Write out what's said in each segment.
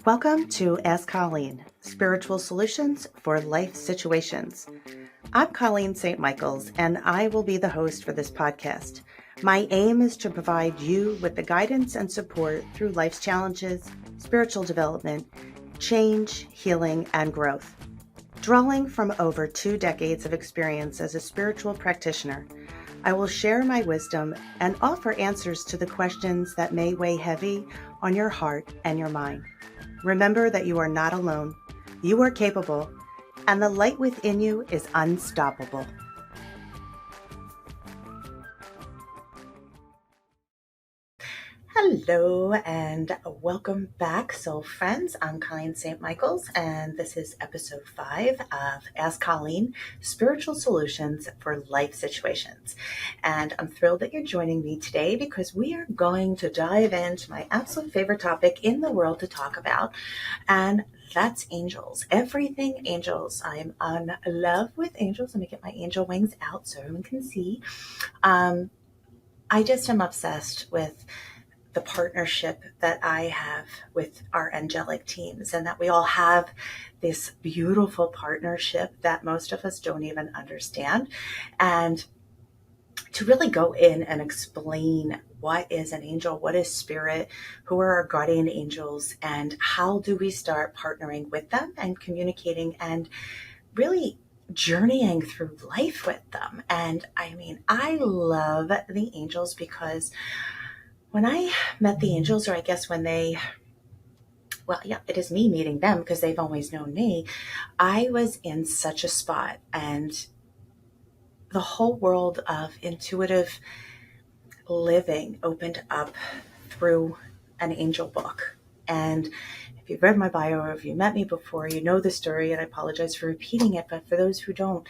Welcome to Ask Colleen, Spiritual Solutions for Life Situations. I'm Colleen St. and I will be the host for this podcast. My aim is to provide you with the guidance and support through life's challenges, spiritual development, change, healing, and growth. Drawing from over 2 decades of experience as a spiritual practitioner, I will share my wisdom and offer answers to the questions that may weigh heavy on your heart and your mind. Remember that you are not alone, you are capable, and the light within you is unstoppable. Hello and welcome back, soul friends. I'm Colleen St. And this is episode 5 of Ask Colleen, Spiritual Solutions for Life Situations. And I'm thrilled that you're joining me today because we are going to dive into my absolute favorite topic in the world to talk about, and that's angels. Everything angels. I'm in love with angels. Let me get my angel wings out so everyone can see. I just am obsessed with the partnership that I have with our angelic teams, and that we all have this beautiful partnership that most of us don't even understand. And to really go in and explain what is an angel, what is spirit, who are our guardian angels, and how do we start partnering with them and communicating and really journeying through life with them. And I mean, I love the angels because when I met the angels, or I guess when it is me meeting them because they've always known me, I was in such a spot, and the whole world of intuitive living opened up through an angel book. And if you've read my bio or if you met me before, you know the story, and I apologize for repeating it, but for those who don't,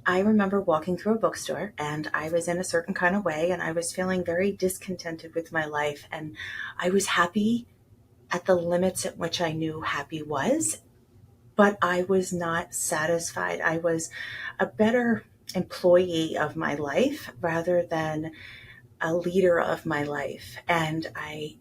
I remember walking through a bookstore and I was in a certain kind of way and I was feeling very discontented with my life, and I was happy at the limits at which I knew happy was, but I was not satisfied. I was a better employee of my life rather than a leader of my life. And I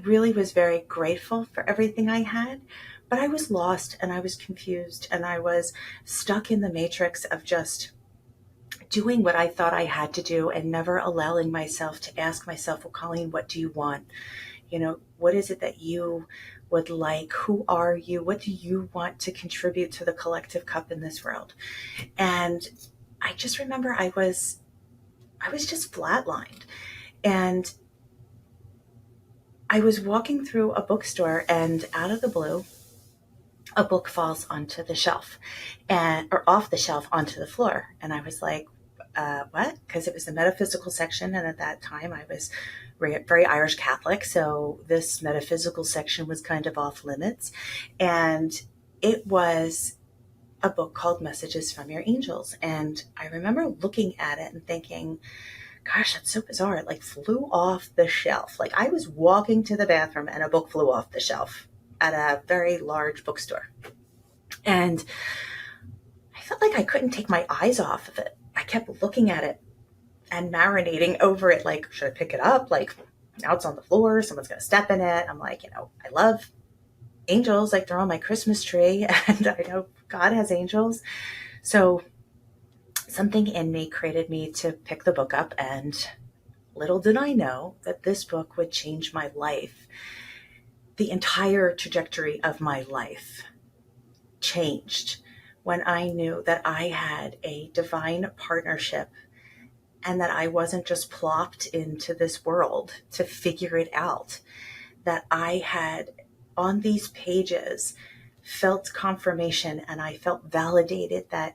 really was very grateful for everything I had, but I was lost and I was confused and I was stuck in the matrix of just doing what I thought I had to do and never allowing myself to ask myself, well, Colleen, what do you want? What is it that you would like? Who are you? What do you want to contribute to the collective cup in this world? And I just remember I was just flatlined. And I was walking through a bookstore, and out of the blue, a book falls onto the shelf or off the shelf onto the floor. And I was like, what? Because it was the metaphysical section. And at that time I was very Irish Catholic. So this metaphysical section was kind of off limits. And it was a book called Messages from Your Angels. And I remember looking at it and thinking, gosh, that's so bizarre. It like flew off the shelf. Like I was walking to the bathroom and a book flew off the shelf at a very large bookstore. And I felt like I couldn't take my eyes off of it. I kept looking at it and marinating over it. Like, should I pick it up? Like, now it's on the floor. Someone's going to step in it. I'm like, I love angels. Like, they're on my Christmas tree. And I know God has angels. So something in me created me to pick the book up, and little did I know that this book would change my life. The entire trajectory of my life changed when I knew that I had a divine partnership and that I wasn't just plopped into this world to figure it out, that I had on these pages felt confirmation and I felt validated that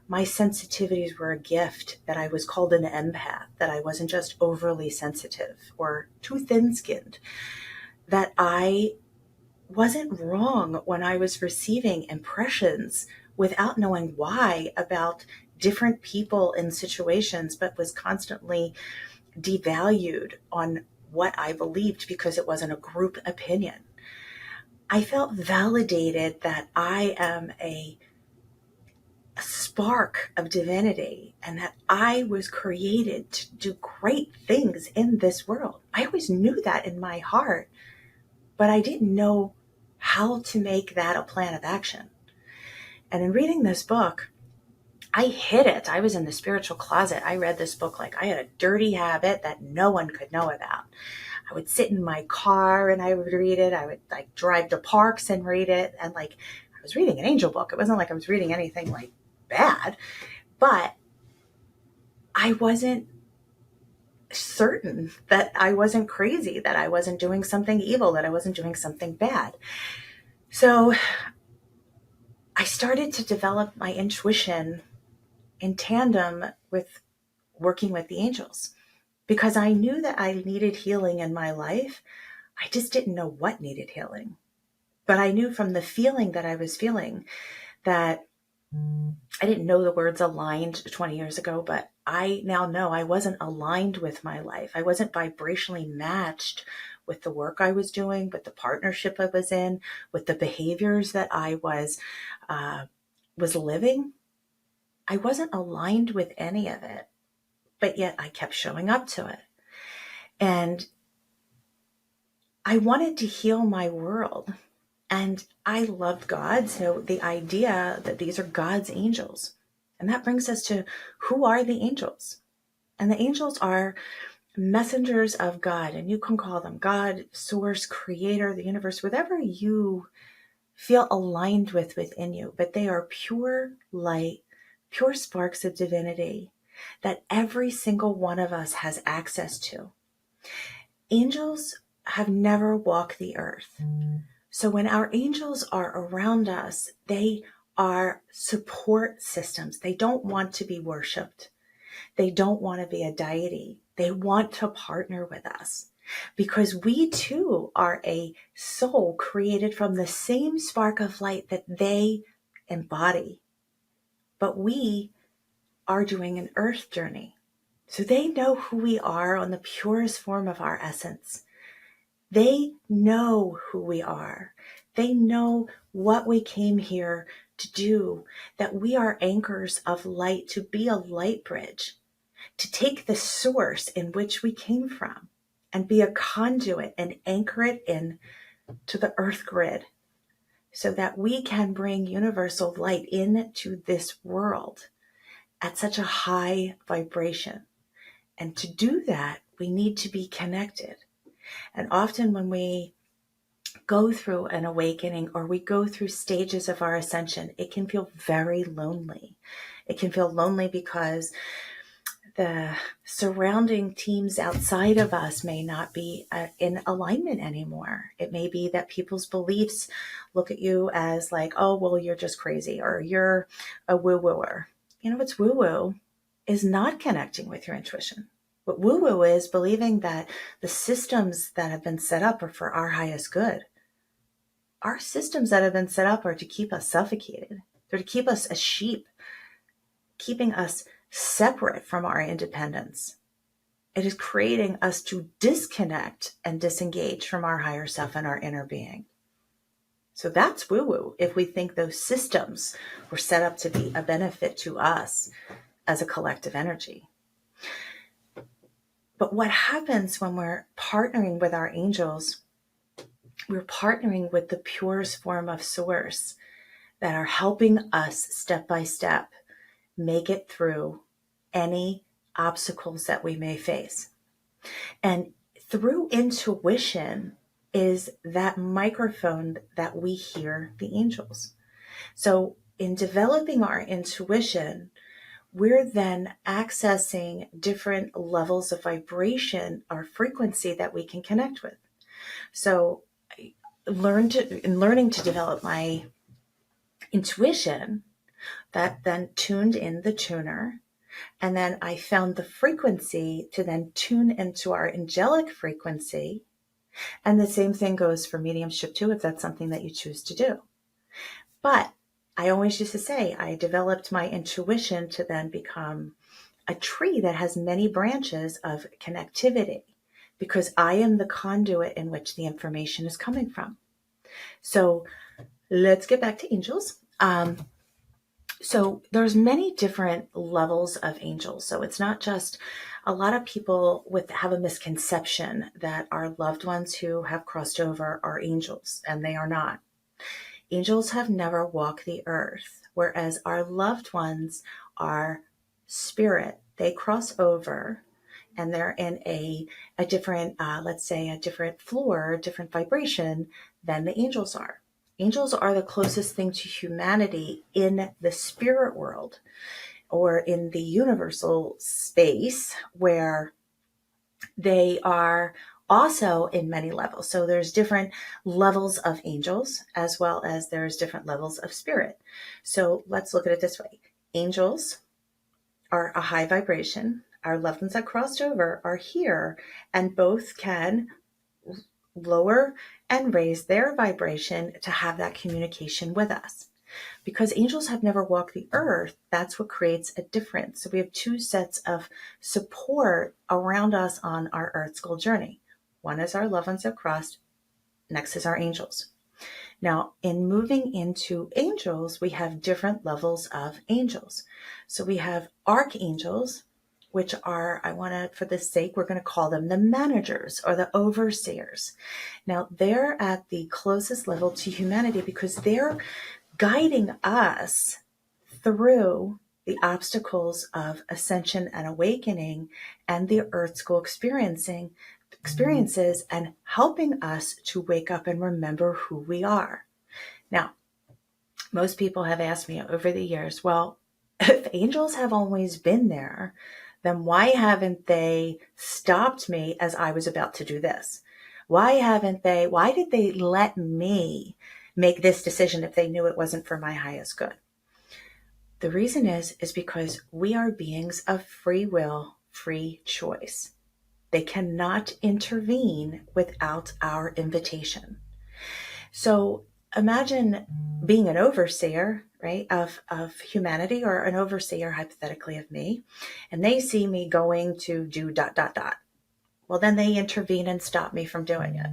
my sensitivities were a gift, that I was called an empath, that I wasn't just overly sensitive or too thin-skinned, that I wasn't wrong when I was receiving impressions without knowing why about different people and situations, but was constantly devalued on what I believed because it wasn't a group opinion. I felt validated that I am a spark of divinity and that I was created to do great things in this world. I always knew that in my heart, but I didn't know how to make that a plan of action. And in reading this book, I hid it. I was in the spiritual closet. I read this book like I had a dirty habit that no one could know about. I would sit in my car and I would read it. I would like drive to parks and read it. And like I was reading an angel book. It wasn't like I was reading anything like bad, but I wasn't certain that I wasn't crazy, that I wasn't doing something evil, that I wasn't doing something bad. So I started to develop my intuition in tandem with working with the angels because I knew that I needed healing in my life. I just didn't know what needed healing. But I knew from the feeling that I was feeling that I didn't know the words aligned 20 years ago, but I now know I wasn't aligned with my life. I wasn't vibrationally matched with the work I was doing, with the partnership I was in, with the behaviors that I was living. I wasn't aligned with any of it, but yet I kept showing up to it. And I wanted to heal my world. And I loved God. So the idea that these are God's angels. And that brings us to who are the angels? And the angels are messengers of God. And you can call them God, source, creator, the universe, whatever you feel aligned with within you. But they are pure light, pure sparks of divinity that every single one of us has access to. Angels have never walked the earth. So when our angels are around us, they are support systems. They don't want to be worshiped. They don't want to be a deity. They want to partner with us because we too are a soul created from the same spark of light that they embody. But we are doing an earth journey. So they know who we are on the purest form of our essence. They know who we are. They know what we came here to do, that we are anchors of light, to be a light bridge, to take the source in which we came from and be a conduit and anchor it in to the earth grid so that we can bring universal light into this world at such a high vibration. And to do that, we need to be connected. And often when we go through an awakening or we go through stages of our ascension, it can feel very lonely. It can feel lonely because the surrounding teams outside of us may not be in alignment anymore. It may be that people's beliefs look at you as like, oh, well, you're just crazy or you're a woo-wooer. You know, what's woo-woo is not connecting with your intuition. What woo-woo is believing that the systems that have been set up are for our highest good. Our systems that have been set up are to keep us suffocated. They're to keep us as sheep, keeping us separate from our independence. It is creating us to disconnect and disengage from our higher self and our inner being. So that's woo-woo if we think those systems were set up to be a benefit to us as a collective energy. But what happens when we're partnering with our angels, we're partnering with the purest form of source that are helping us step by step make it through any obstacles that we may face. And through intuition is that microphone that we hear the angels. So in developing our intuition, we're then accessing different levels of vibration or frequency that we can connect with. So in learning to develop my intuition, that then tuned in the tuner. And then I found the frequency to then tune into our angelic frequency. And the same thing goes for mediumship too, if that's something that you choose to do. But I always used to say I developed my intuition to then become a tree that has many branches of connectivity because I am the conduit in which the information is coming from. So let's get back to angels. So there's many different levels of angels. So it's not just A lot of people have a misconception that our loved ones who have crossed over are angels, and they are not. Angels have never walked the earth, whereas our loved ones are spirit. They cross over and they're in a different, let's say, a different floor, different vibration than the angels are. Angels are the closest thing to humanity in the spirit world or in the universal space, where they are also in many levels. So there's different levels of angels as well as there's different levels of spirit. So let's look at it this way. Angels are a high vibration. Our loved ones that crossed over are here, and both can lower and raise their vibration to have that communication with us. Because angels have never walked the earth, that's what creates a difference. So we have two sets of support around us on our earth school journey. One is our loved ones that crossed, next is our angels. Now, in moving into angels, we have different levels of angels. So we have archangels, which are, for this sake, we're going to call them the managers or the overseers. Now, they're at the closest level to humanity because they're guiding us through the obstacles of ascension and awakening and the earth school experiences and helping us to wake up and remember who we are. Now, most people have asked me over the years, well, if angels have always been there, then why haven't they stopped me as I was about to do this? Why did they let me make this decision if they knew it wasn't for my highest good? The reason is because we are beings of free will, free choice. They cannot intervene without our invitation. So imagine being an overseer, right, of humanity, or an overseer hypothetically of me, and they see me going to do ... Well, then they intervene and stop me from doing it.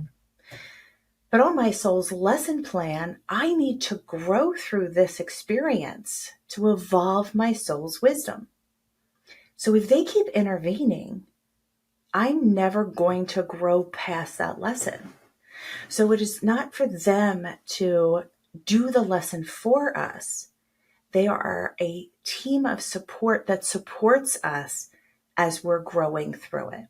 But on my soul's lesson plan, I need to grow through this experience to evolve my soul's wisdom. So if they keep intervening, I'm never going to grow past that lesson. So it is not for them to do the lesson for us. They are a team of support that supports us as we're growing through it.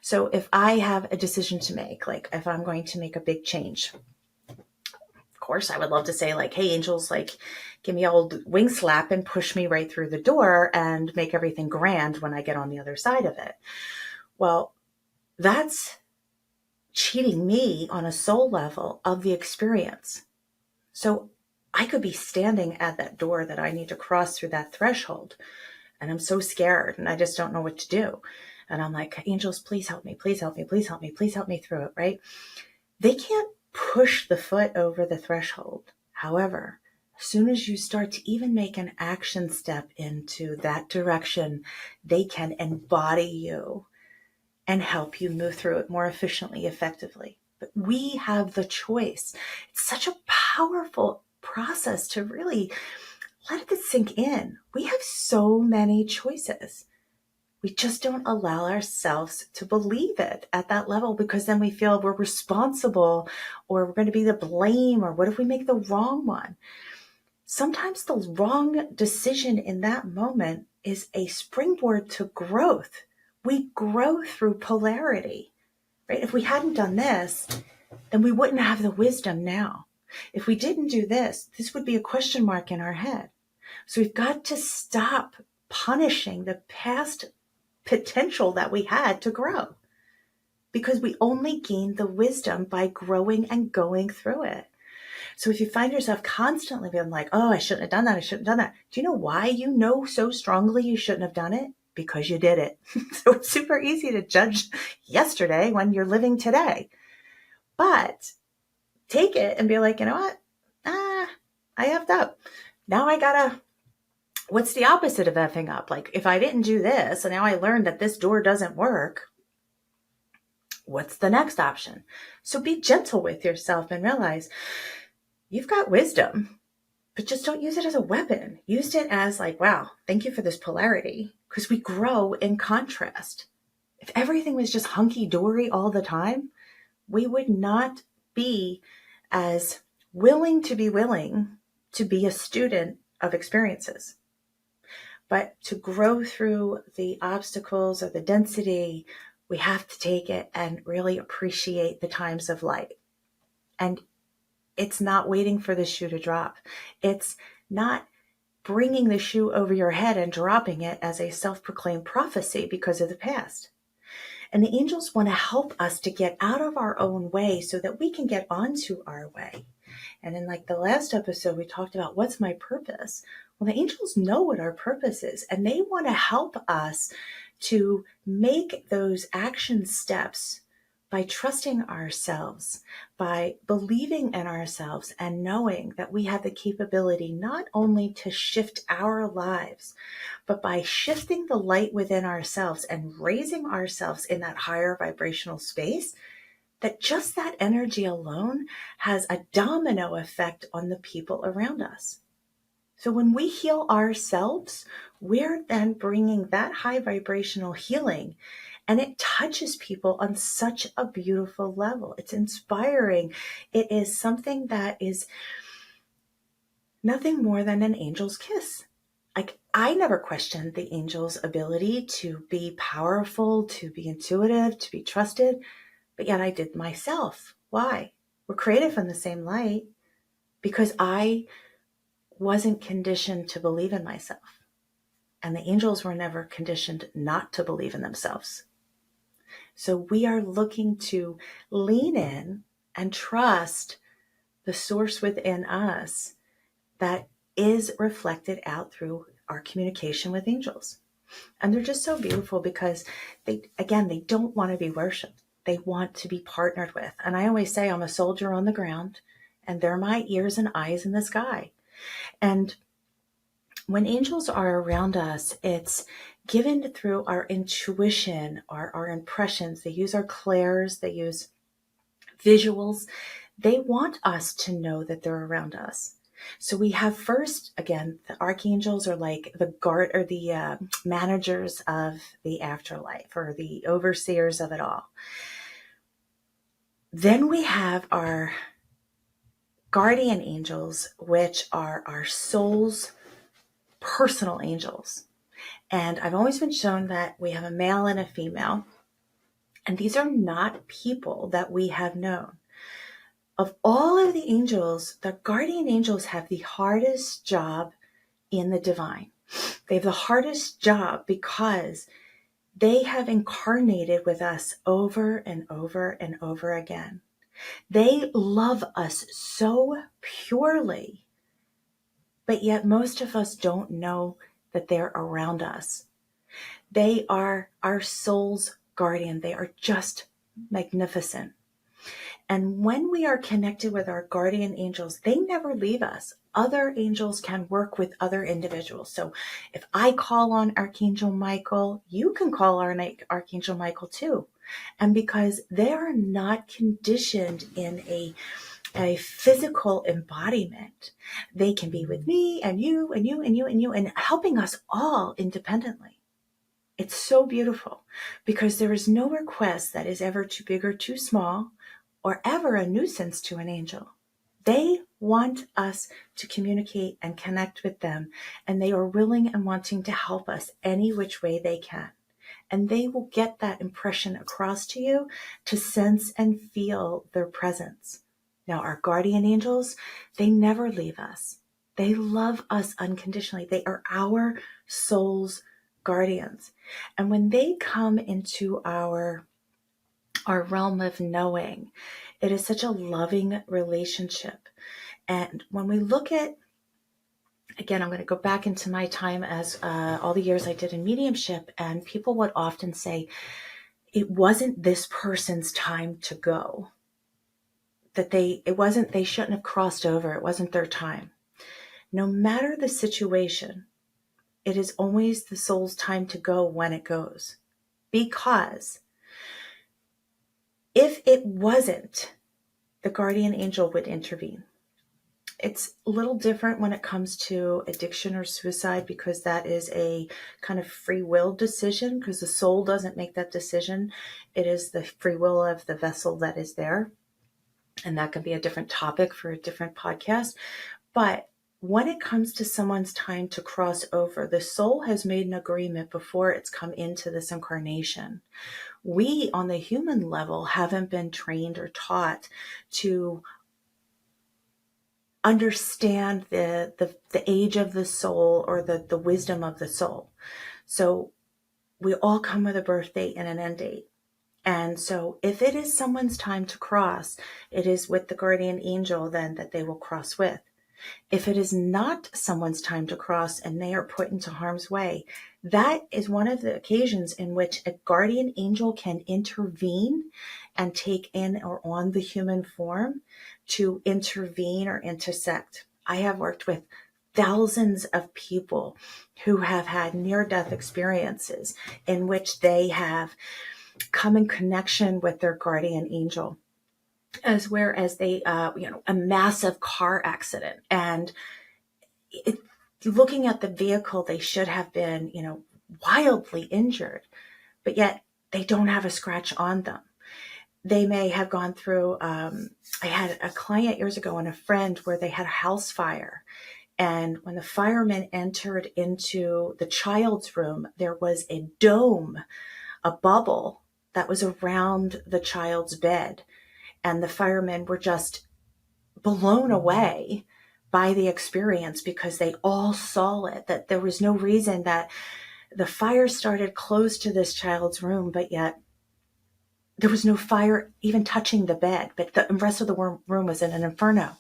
So if I have a decision to make, like if I'm going to make a big change, of course, I would love to say like, hey, angels, like give me a old wing slap and push me right through the door and make everything grand when I get on the other side of it. Well, that's cheating me on a soul level of the experience. So I could be standing at that door that I need to cross through that threshold, and I'm so scared and I just don't know what to do. And I'm like, angels, please help me, please help me, please help me, please help me through it, right? They can't push the foot over the threshold. However, as soon as you start to even make an action step into that direction, they can embody you and help you move through it more efficiently, effectively. But we have the choice. It's such a powerful process to really let it sink in. We have so many choices. We just don't allow ourselves to believe it at that level, because then we feel we're responsible or we're going to be the blame, or what if we make the wrong one? Sometimes the wrong decision in that moment is a springboard to growth. We grow through polarity, right? If we hadn't done this, then we wouldn't have the wisdom now. If we didn't do this, this would be a question mark in our head. So we've got to stop punishing the past potential that we had to grow, because we only gain the wisdom by growing and going through it. So if you find yourself constantly being like, oh, I shouldn't have done that, I shouldn't have done that. Do you know why you know so strongly you shouldn't have done it? Because you did it. So it's super easy to judge yesterday when you're living today. But take it and be like, you know what? I effed up. Now what's the opposite of effing up? Like if I didn't do this and now I learned that this door doesn't work, what's the next option? So be gentle with yourself and realize you've got wisdom, but just don't use it as a weapon. Use it as like, wow, thank you for this polarity. because we grow in contrast. If everything was just hunky-dory all the time, we would not be as willing to be a student of experiences. But to grow through the obstacles or the density, we have to take it and really appreciate the times of light. And it's not waiting for the shoe to drop. It's not bringing the shoe over your head and dropping it as a self-proclaimed prophecy because of the past. And the angels want to help us to get out of our own way so that we can get onto our way. And in like the last episode, we talked about what's my purpose. Well, the angels know what our purpose is, and they want to help us to make those action steps by trusting ourselves, by believing in ourselves, and knowing that we have the capability not only to shift our lives, but by shifting the light within ourselves and raising ourselves in that higher vibrational space, that just that energy alone has a domino effect on the people around us. So when we heal ourselves, we're then bringing that high vibrational healing, and it touches people on such a beautiful level. It's inspiring. It is something that is nothing more than an angel's kiss. Like, I never questioned the angel's ability to be powerful, to be intuitive, to be trusted, but yet I did myself. Why? We're created from the same light, because I wasn't conditioned to believe in myself. And the angels were never conditioned not to believe in themselves. So we are looking to lean in and trust the source within us that is reflected out through our communication with angels. And they're just so beautiful because they don't want to be worshiped. They want to be partnered with. And I always say I'm a soldier on the ground, and they're my ears and eyes in the sky. And when angels are around us, it's given through our intuition, our impressions. They use our clairs, they use visuals. They want us to know that they're around us. So we have first, again, the archangels are like the guard or the managers of the afterlife, or the overseers of it all. Then we have our guardian angels, which are our soul's personal angels. And I've always been shown that we have a male and a female. And these are not people that we have known. Of all of the angels, the guardian angels have the hardest job in the divine. They have the hardest job because they have incarnated with us over and over and over again. They love us so purely, but yet most of us don't know that they're around us. They are our soul's guardian. They are just magnificent. And when we are connected with our guardian angels, they never leave us. Other angels can work with other individuals. So if I call on Archangel Michael, you can call on Archangel Michael too. And because they are not conditioned in a physical embodiment, they can be with me and you and you and you and you, and helping us all independently. It's so beautiful because there is no request that is ever too big or too small, or ever a nuisance to an angel. They want us to communicate and connect with them, and they are willing and wanting to help us any which way they can. And they will get that impression across to you to sense and feel their presence. Now, our guardian angels, they never leave us. They love us unconditionally. They are our soul's guardians. And when they come into our realm of knowing, it is such a loving relationship. And when we look at, again, I'm going to go back into my time as all the years I did in mediumship, and people would often say, it wasn't this person's time to go. That they shouldn't have crossed over. It wasn't their time. No matter the situation, it is always the soul's time to go when it goes. Because if it wasn't, the guardian angel would intervene. It's a little different when it comes to addiction or suicide, because that is a kind of free will decision, because the soul doesn't make that decision. It is the free will of the vessel that is there. And that can be a different topic for a different podcast. But when it comes to someone's time to cross over, the soul has made an agreement before it's come into this incarnation. We, on the human level, haven't been trained or taught to understand the age of the soul, or the wisdom of the soul. So we all come with a birth date and an end date. And so if it is someone's time to cross, it is with the guardian angel then that they will cross with. If it is not someone's time to cross and they are put into harm's way, that is one of the occasions in which a guardian angel can intervene and take in or on the human form to intervene or intersect. I have worked with thousands of people who have had near-death experiences in which they have come in connection with their guardian angel, as whereas they, a massive car accident, and looking at the vehicle, they should have been, wildly injured, but yet they don't have a scratch on them. They may have gone through, I had a client years ago and a friend where they had a house fire. And when the firemen entered into the child's room, there was a dome, a bubble that was around the child's bed. And the firemen were just blown away by the experience, because they all saw it, that there was no reason that the fire started close to this child's room, but yet there was no fire even touching the bed, but the rest of the room was in an inferno.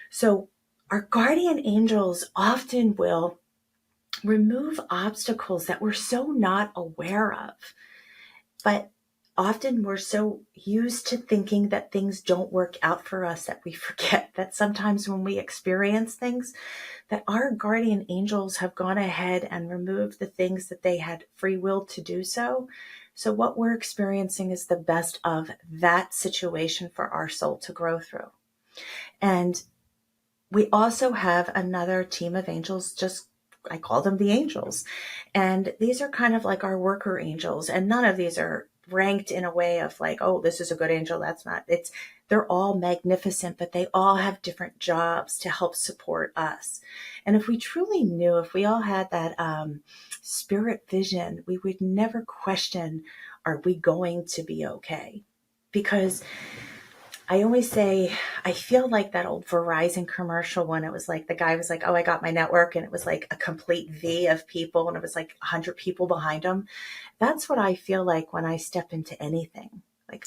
So our guardian angels often will remove obstacles that we're so not aware of, but often we're so used to thinking that things don't work out for us that we forget that sometimes when we experience things, that our guardian angels have gone ahead and removed the things that they had free will to do so. So what we're experiencing is the best of that situation for our soul to grow through. And we also have another team of angels, I call them the angels. And these are kind of like our worker angels. And none of these are ranked in a way of like, oh, this is a good angel. That's not. They're all magnificent, but they all have different jobs to help support us. And if we truly knew, if we all had that spirit vision, we would never question, are we going to be okay? Because I always say, I feel like that old Verizon commercial when it was like, the guy was like, oh, I got my network. And it was like a complete V of people. And it was like 100 people behind him. That's what I feel like when I step into anything. Like,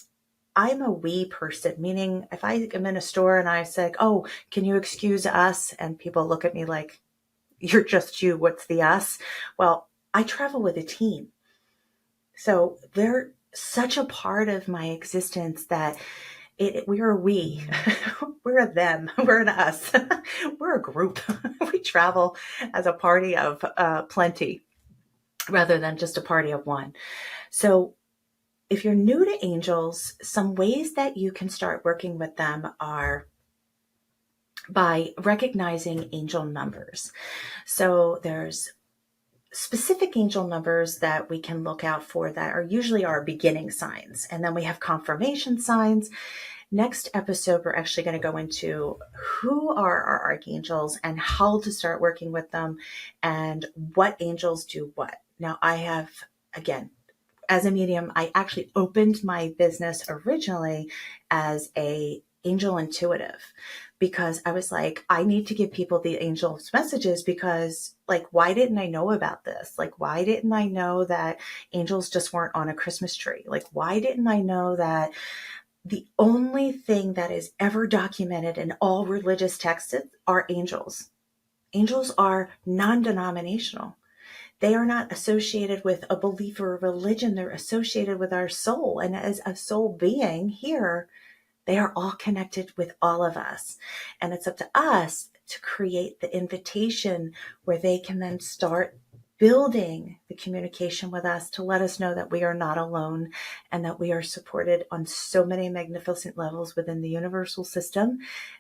I'm a we person, meaning if I am in a store and I say, oh, can you excuse us? And people look at me like, you're just you. What's the us? Well, I travel with a team. So they're such a part of my existence that we're a we, we're a them, we're an us, we're a group. We travel as a party of plenty rather than just a party of one. So if you're new to angels, some ways that you can start working with them are by recognizing angel numbers. So there's specific angel numbers that we can look out for that are usually our beginning signs. And then we have confirmation signs. Next episode, we're actually going to go into who are our archangels and how to start working with them and what angels do what. Now, I have, again, as a medium, I actually opened my business originally as a angel intuitive, because I was like, I need to give people the angels messages, because like, why didn't I know about this? Like, why didn't I know that angels just weren't on a Christmas tree? Like, why didn't I know that the only thing that is ever documented in all religious texts are angels? Angels are non-denominational. They are not associated with a belief or a religion. They're associated with our soul. And as a soul being here, they are all connected with all of us. And it's up to us to create the invitation where they can then start building the communication with us to let us know that we are not alone and that we are supported on so many magnificent levels within the universal system,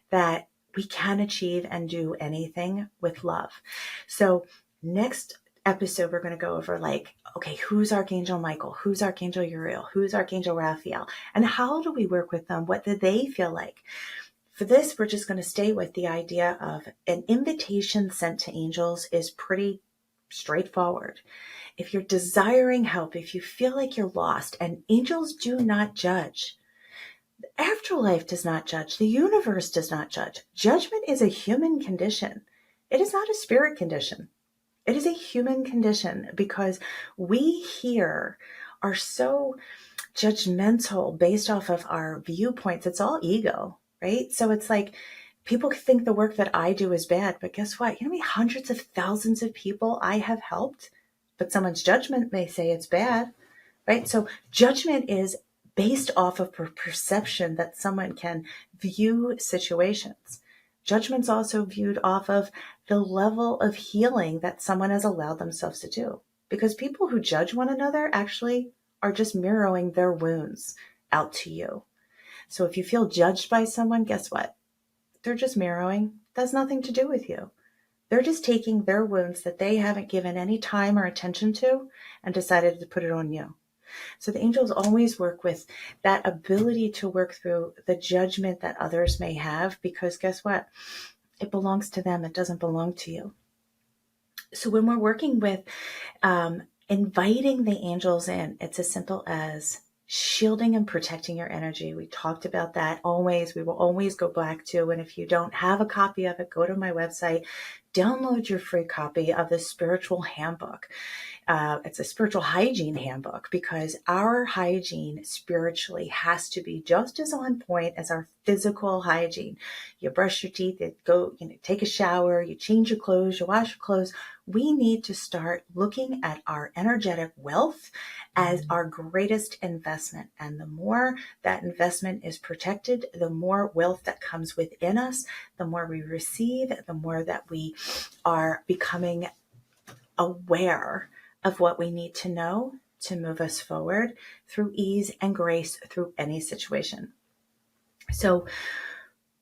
that we can achieve and do anything with love. So next episode, we're going to go over like, okay, who's Archangel Michael? Who's Archangel Uriel? Who's Archangel Raphael? And how do we work with them? What do they feel like? For this, we're just going to stay with the idea of an invitation sent to angels is pretty straightforward. If you're desiring help, if you feel like you're lost, and angels do not judge. The afterlife does not judge. The universe does not judge. Judgment is a human condition. It is not a spirit condition. It is a human condition because we here are so judgmental based off of our viewpoints. It's all ego, right? So it's like people think the work that I do is bad, but guess what? You know how many hundreds of thousands of people I have helped, but someone's judgment may say it's bad, right? So judgment is based off of perception that someone can view situations. Judgment's also viewed off of the level of healing that someone has allowed themselves to do. Because people who judge one another actually are just mirroring their wounds out to you. So if you feel judged by someone, guess what? They're just mirroring. That has nothing to do with you. They're just taking their wounds that they haven't given any time or attention to and decided to put it on you. So the angels always work with that ability to work through the judgment that others may have, because guess what? It belongs to them. It doesn't belong to you. So when we're working with inviting the angels in, it's as simple as shielding and protecting your energy. We talked about that always. We will always go back to, and if you don't have a copy of it, go to my website, download your free copy of the spiritual handbook. It's a spiritual hygiene handbook because our hygiene spiritually has to be just as on point as our physical hygiene. You brush your teeth, take a shower, you change your clothes, you wash your clothes. We need to start looking at our energetic wealth as our greatest investment. And the more that investment is protected, the more wealth that comes within us, the more we receive, the more that we are becoming aware of what we need to know to move us forward through ease and grace through any situation. So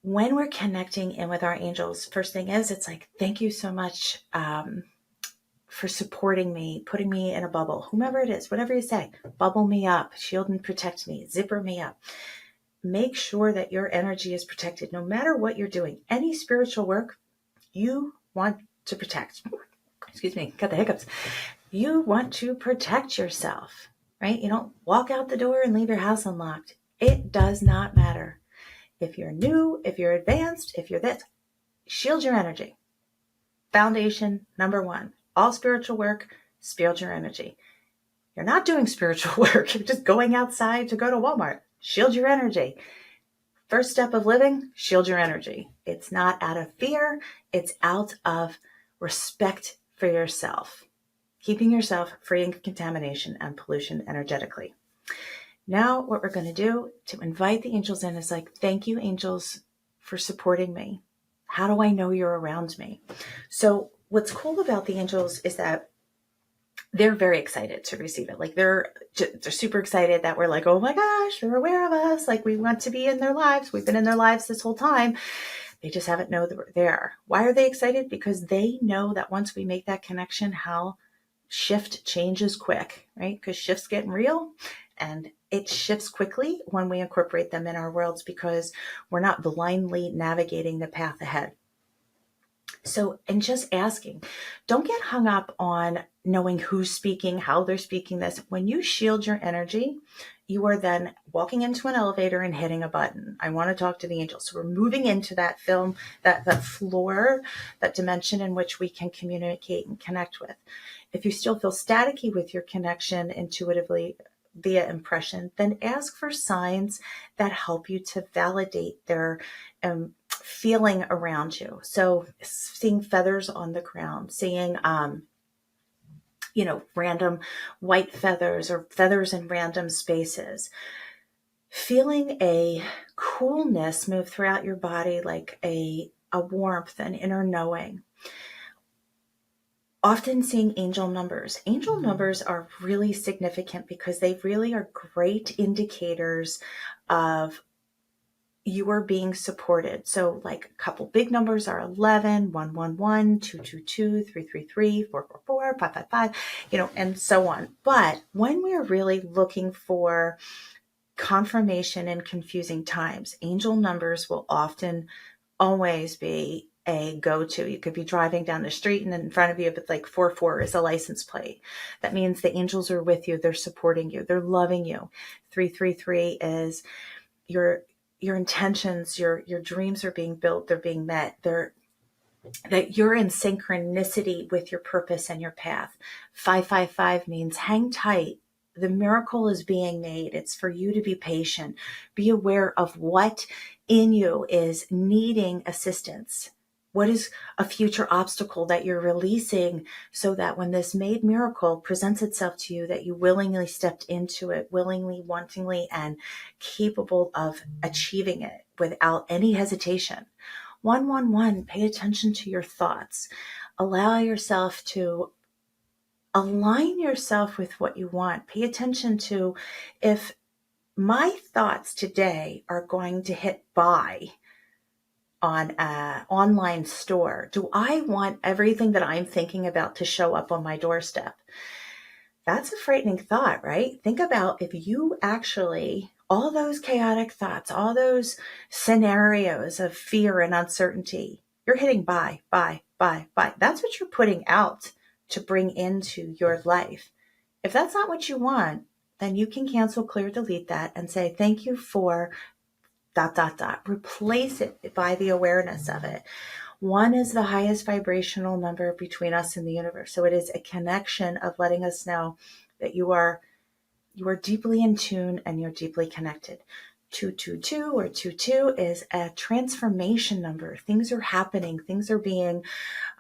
when we're connecting in with our angels, first thing is, it's like, thank you so much for supporting me, putting me in a bubble, whomever it is, whatever you say, bubble me up, shield and protect me, zipper me up. Make sure that your energy is protected no matter what you're doing. Any spiritual work you want to protect. Excuse me, got the hiccups. You want to protect yourself, right? You don't walk out the door and leave your house unlocked. It does not matter. If you're new, if you're advanced, if you're this, shield your energy. Foundation number one. All spiritual work, shield your energy. You're not doing spiritual work. You're just going outside to go to Walmart. Shield your energy. First step of living, shield your energy. It's not out of fear. It's out of respect for yourself. Keeping yourself free of contamination and pollution energetically. Now, what we're going to do to invite the angels in is like, thank you, angels, for supporting me. How do I know you're around me? So what's cool about the angels is that they're very excited to receive it. Like they're super excited that we're like, oh my gosh, they're aware of us. Like we want to be in their lives. We've been in their lives this whole time. They just haven't known that we're there. Why are they excited? Because they know that once we make that connection, how shift changes quick, right? Because shifts get real and it shifts quickly when we incorporate them in our worlds because we're not blindly navigating the path ahead. So, and just asking, don't get hung up on knowing who's speaking, how they're speaking this. When you shield your energy, you are then walking into an elevator and hitting a button. I want to talk to the angels. So we're moving into that film, that floor, that dimension in which we can communicate and connect with. If you still feel staticky with your connection intuitively via impression, then ask for signs that help you to validate their feeling around you. So seeing feathers on the ground, seeing, random white feathers or feathers in random spaces, feeling a coolness move throughout your body, like a warmth, an inner knowing. Often seeing angel numbers. Angel numbers are really significant because they really are great indicators of you are being supported. So like a couple big numbers are 11, 111, 222, 333, 444, 555, and so on. But when we're really looking for confirmation in confusing times, angel numbers will often always be a go-to. You could be driving down the street and in front of you, but like 44 is a license plate. That means the angels are with you. They're supporting you. They're loving you. 333 is your intentions, your dreams are being built. They're being met. That you're in synchronicity with your purpose and your path. 555 means hang tight. The miracle is being made. It's for you to be patient. Be aware of what in you is needing assistance. What is a future obstacle that you're releasing so that when this made miracle presents itself to you, that you willingly stepped into it, willingly, wantingly, and capable of achieving it without any hesitation. 111, pay attention to your thoughts. Allow yourself to align yourself with what you want. Pay attention to if my thoughts today are going to hit buy on an online store. Do I want everything that I'm thinking about to show up on my doorstep? That's a frightening thought, right? Think about if you actually, all those chaotic thoughts, all those scenarios of fear and uncertainty, you're hitting buy. That's what you're putting out to bring into your life. If that's not what you want, then you can cancel, clear, delete that and say, thank you for ... Replace it by the awareness of it. 1 is the highest vibrational number between us and the universe. So it is a connection of letting us know that you are deeply in tune and you're deeply connected. 222 or 22 is a transformation number. Things are happening. Things are in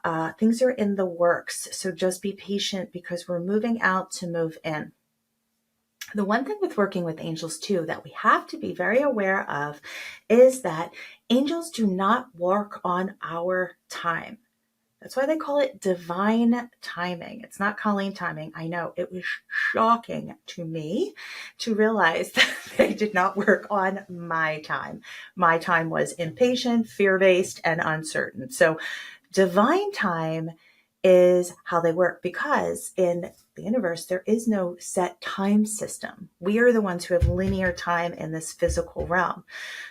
the works. So just be patient because we're moving out to move in. The one thing with working with angels too that we have to be very aware of is that angels do not work on our time. That's why they call it divine timing. It's not Colleen timing. I know it was shocking to me to realize that they did not work on my time. My time was impatient, fear-based, and uncertain. So divine time is how they work because in the universe, there is no set time system. We are the ones who have linear time in this physical realm.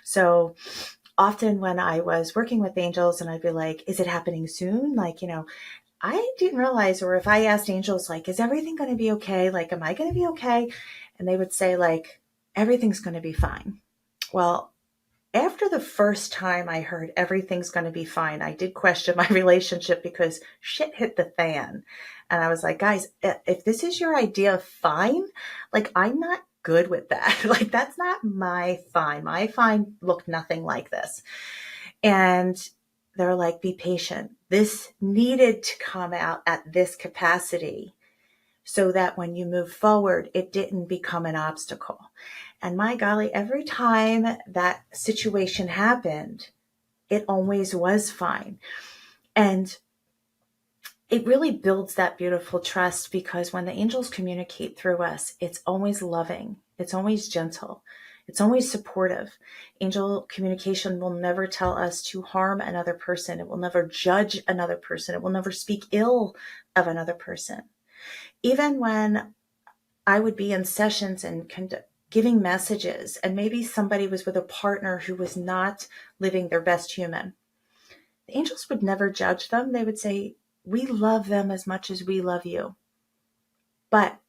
So often when I was working with angels and I'd be like, is it happening soon? Like, I didn't realize, or if I asked angels, like, is everything going to be okay? Like, am I going to be okay? And they would say like, everything's going to be fine. Well, after the first time I heard everything's going to be fine, I did question my relationship because shit hit the fan. And I was like, guys, if this is your idea of fine, like, I'm not good with that. Like, that's not my fine. My fine looked nothing like this. And they're like, be patient. This needed to come out at this capacity so that when you move forward, it didn't become an obstacle. And my golly, every time that situation happened, it always was fine. And it really builds that beautiful trust because when the angels communicate through us, it's always loving. It's always gentle. It's always supportive. Angel communication will never tell us to harm another person. It will never judge another person. It will never speak ill of another person. Even when I would be in sessions and giving messages, and maybe somebody was with a partner who was not living their best human, the angels would never judge them. They would say, we love them as much as we love you. But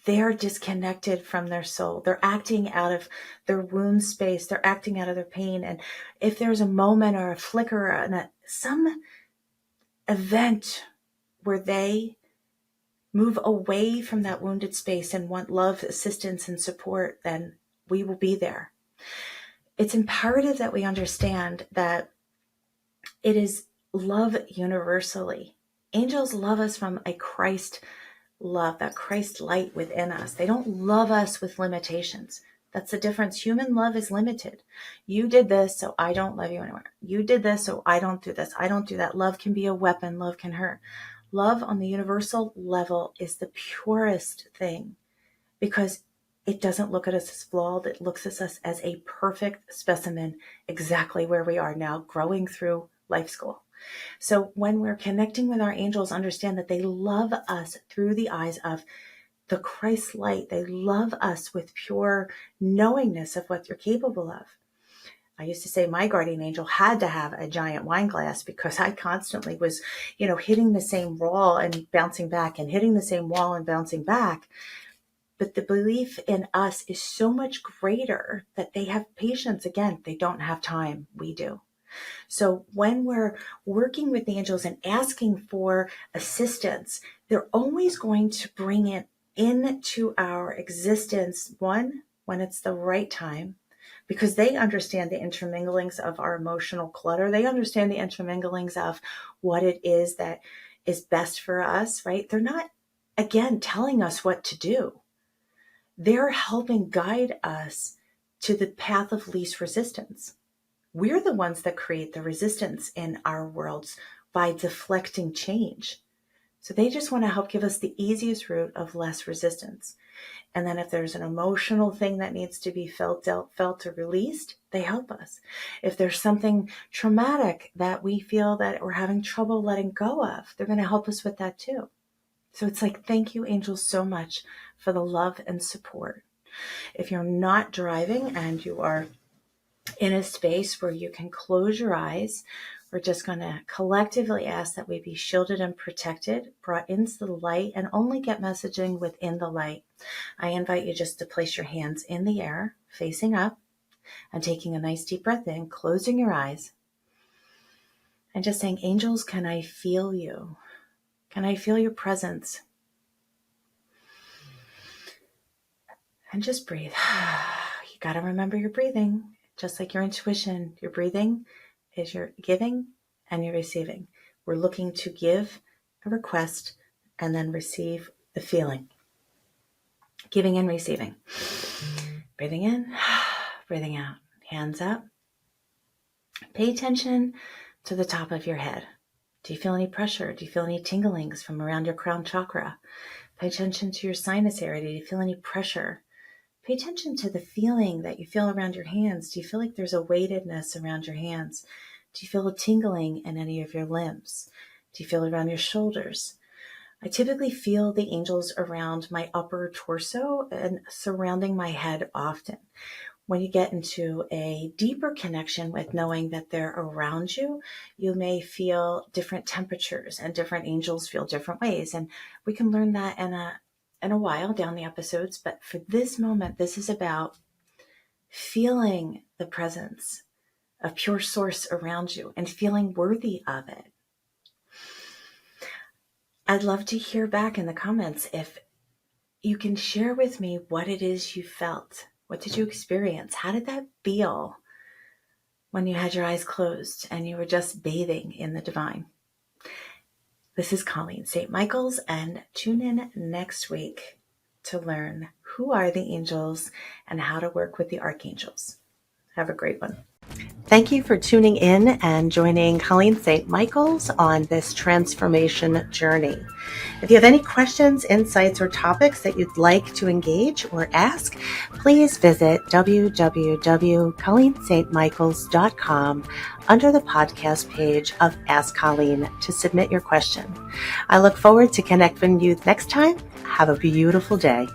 they're disconnected from their soul. They're acting out of their wound space. They're acting out of their pain. And if there's a moment or a flicker or some event where they move away from that wounded space and want love, assistance, and support, then we will be there. It's imperative that we understand that it is love universally. Angels love us from a Christ love, that Christ light within us. They don't love us with limitations. That's the difference. Human love is limited. You did this, so I don't love you anymore. You did this, so I don't do this. I don't do that. Love can be a weapon. Love can hurt. Love on the universal level is the purest thing because it doesn't look at us as flawed. It looks at us as a perfect specimen, exactly where we are now, growing through life school. So when we're connecting with our angels, understand that they love us through the eyes of the Christ light. They love us with pure knowingness of what you're capable of. I used to say my guardian angel had to have a giant wine glass because I constantly was, hitting the same wall and bouncing back and hitting the same wall and bouncing back. But the belief in us is so much greater that they have patience. Again, they don't have time. We do. So when we're working with the angels and asking for assistance, they're always going to bring it into our existence, one, when it's the right time, because they understand the interminglings of our emotional clutter. They understand the interminglings of what it is that is best for us, right? They're not, again, telling us what to do. They're helping guide us to the path of least resistance. We're the ones that create the resistance in our worlds by deflecting change. So they just want to help give us the easiest route of less resistance. And then if there's an emotional thing that needs to be felt or released, they help us. If there's something traumatic that we feel that we're having trouble letting go of, they're going to help us with that too. So it's like, thank you, angels, so much for the love and support. If you're not driving and you are in a space where you can close your eyes, we're just going to collectively ask that we be shielded and protected, brought into the light, and only get messaging within the light. I invite you just to place your hands in the air, facing up, and taking a nice deep breath in, closing your eyes, and just saying, angels, can I feel you? Can I feel your presence? And just breathe. You got to remember you're breathing. Just like your intuition, your breathing is your giving and your receiving. We're looking to give a request and then receive the feeling. Giving and receiving. Breathing in, breathing out. Hands up. Pay attention to the top of your head. Do you feel any pressure? Do you feel any tinglings from around your crown chakra? Pay attention to your sinus area. Do you feel any pressure? Pay attention to the feeling that you feel around your hands. Do you feel like there's a weightedness around your hands? Do you feel a tingling in any of your limbs? Do you feel it around your shoulders? I typically feel the angels around my upper torso and surrounding my head often. When you get into a deeper connection with knowing that they're around you, you may feel different temperatures and different angels feel different ways. And we can learn that in a while down the episodes. But for this moment, this is about feeling the presence of pure source around you and feeling worthy of it. I'd love to hear back in the comments if you can share with me what it is you felt. What did you experience? How did that feel when you had your eyes closed and you were just bathing in the divine? This is Colleen St. Michaels, and tune in next week to learn who are the angels and how to work with the archangels. Have a great one. Thank you for tuning in and joining Colleen St. Michaels on this transformation journey. If you have any questions, insights, or topics that you'd like to engage or ask, please visit www.colleenstmichaels.com under the podcast page of Ask Colleen to submit your question. I look forward to connecting with you next time. Have a beautiful day.